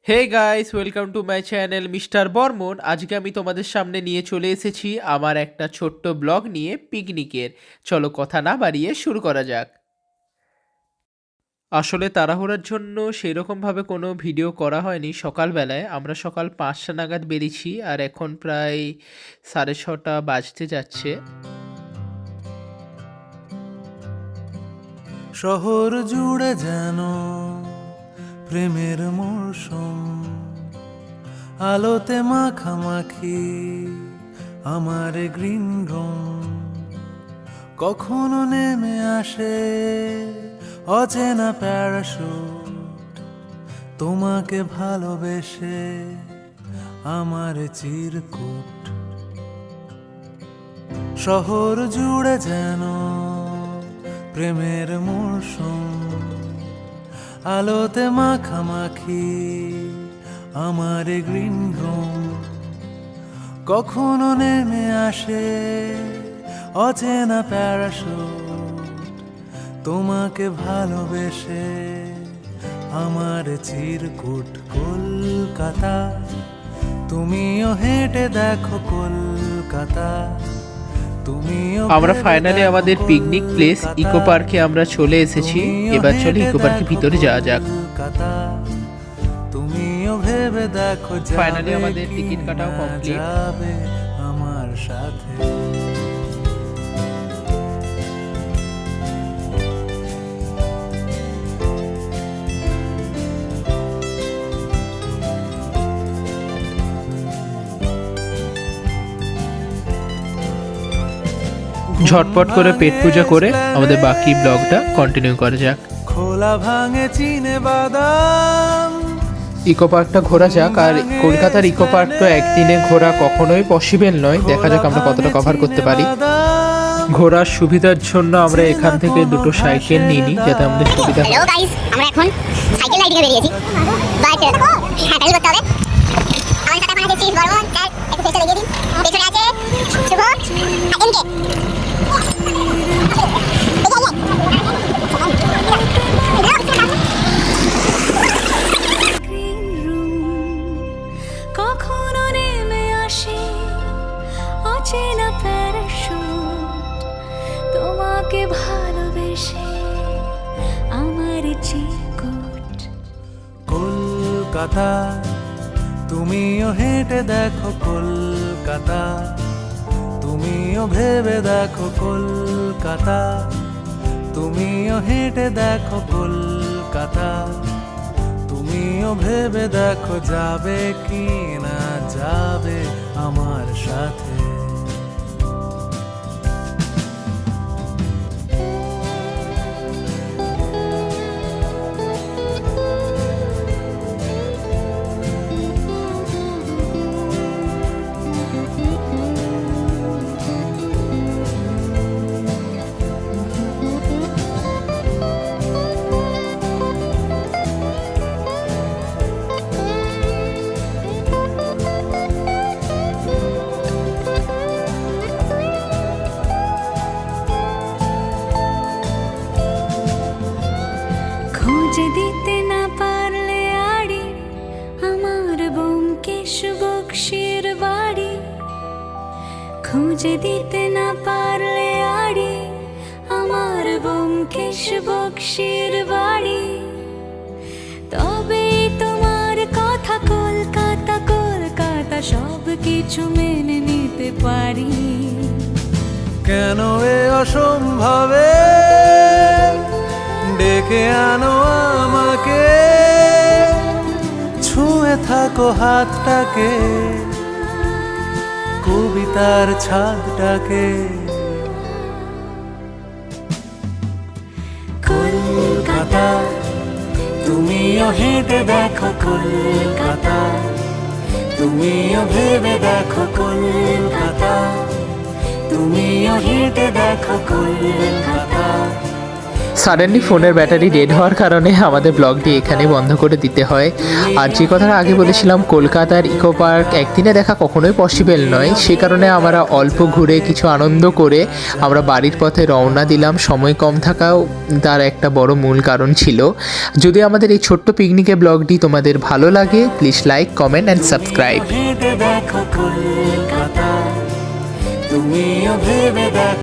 Hey guys, welcome to my channel mister Barman. আজকে আমি তোমাদের সামনে নিয়ে চলে এসেছি আমার একটা ছোট্ট ব্লগ নিয়ে পিকনিকের। চলো কথা না বাড়িয়ে শুরু করা যাক। আসলে তাড়াহুড়োর জন্য সেরকমভাবে কোনো ভিডিও করা হয়নি। সকালবেলায় আমরা সকাল 5টা নাগাদ বেরিয়েছি আর এখন প্রায় 6:30 বাজতে যাচ্ছে। শহর জুড়ে যেন প্রেমের মৌসুম, আলোতে মাখামাখি আমার গ্রিন রুম। কখনো নেমে আসে অচেনা প্যারাশুট, তোমাকে ভালোবেসে আমার চিরকুট। শহর জুড়ে যেন প্রেমের মৌসুম, আলোতে মাখামাখি আমার গ্রিন রুম। কখনো নেমে আসে অচেনা প্যারাশুট, তোমাকে ভালোবেসে আমার চিরকুট। কলকাতা, তুমিও হেঁটে দেখো কলকাতা, আমরা ফাইনালি আমাদের পিকনিক প্লেস ইকো পার্কে আমরা চলে এসেছি। এবার চলো ইকো পার্কের ভিতরে যাওয়া যাক। তুমিও ভেবে দেখো ফাইনালি আমাদের টিকিট কাটাও কমপ্লিট। যাবে আমার সাথে। ঝটপট করে পেট পূজা করে আমাদের বাকি ব্লগটা কন্টিনিউ করা যাক। খোলা ভাঙে চিনে বাদাম, ইকো পার্কটা ঘোরা যাক। আর কলকাতার ইকো পার্ক তো একদিনে ঘোরা কখনোই পসিবল নয়। দেখা যাক আমরা কতটা কভার করতে পারি। ঘোরার সুবিধার জন্য আমরা এখান থেকে দুটো সাইকেল নিয়ে নিই যাতে আমাদের সুবিধা হয়। হ্যালো গাইস, আমরা এখন সাইকেল রাইডিংয়ে বেরিয়েছি। বাট হ্যান্ডেল করতে হবে। আমার সাথে এখন আছে চিজ বর্মন স্যার, একটু পেছনে এগিয়ে দিন। পেছনে আছে শুভ আর এমকে। কখনো নেমে আসে অচেনা প্যারাশুট, তোমাকে ভালোবেসে আমার চিরকুট। কলকাতা, তুমিও হেঁটে দেখো কলকাতা, তুমিও ভেবে দেখো কলকাতা, তুমিও হেঁটে দেখো কলকাতা, তুমিও ভেবে দেখো যাবে কি না যাবে আমার সাথে। খুঁজে দিতে না পারলে আড়ি আমার ব্যোমকেশ বক্সির বাড়ি, খুঁজে দিতে না পারলে আড়ি আমার ব্যোমকেশ বক্সির বাড়ি। তবে তোমার কথা কলকাতা কলকাতা সব কিছু মেনে নিতে পারি। কেন এ অসম্ভবে ডেকে আনো আমাকে, ছুঁয়ে থাকো হাতটাকে, কবিতার ছাদটাকে। কলকাতা, তুমিও হেঁটে দেখো কলকাতা, তুমিও ভেবে দেখো কলকাতা, তুমিও হেঁটে দেখো কলকাতা, সাডেনলি ফোনের ব্যাটারি ডেড হওয়ার কারণে আমাদের ব্লগটি এখানে বন্ধ করে দিতে হয়। আর যে কথাটা আগে বলেছিলাম, কলকাতার ইকো পার্ক একদিনে দেখা কখনোই পসিবল নয়, সে কারণে আমরা অল্প ঘুরে কিছু আনন্দ করে আমরা বাড়ির পথে রওনা দিলাম। সময় কম থাকাও তার একটা বড় মূল কারণ ছিল। যদি আমাদের এই ছোট্ট পিকনিকের ব্লগটি তোমাদের ভালো লাগে, please like, comment and subscribe. হেঁটে দেখো কলকাতা, তুমিও ভেবে দেখো।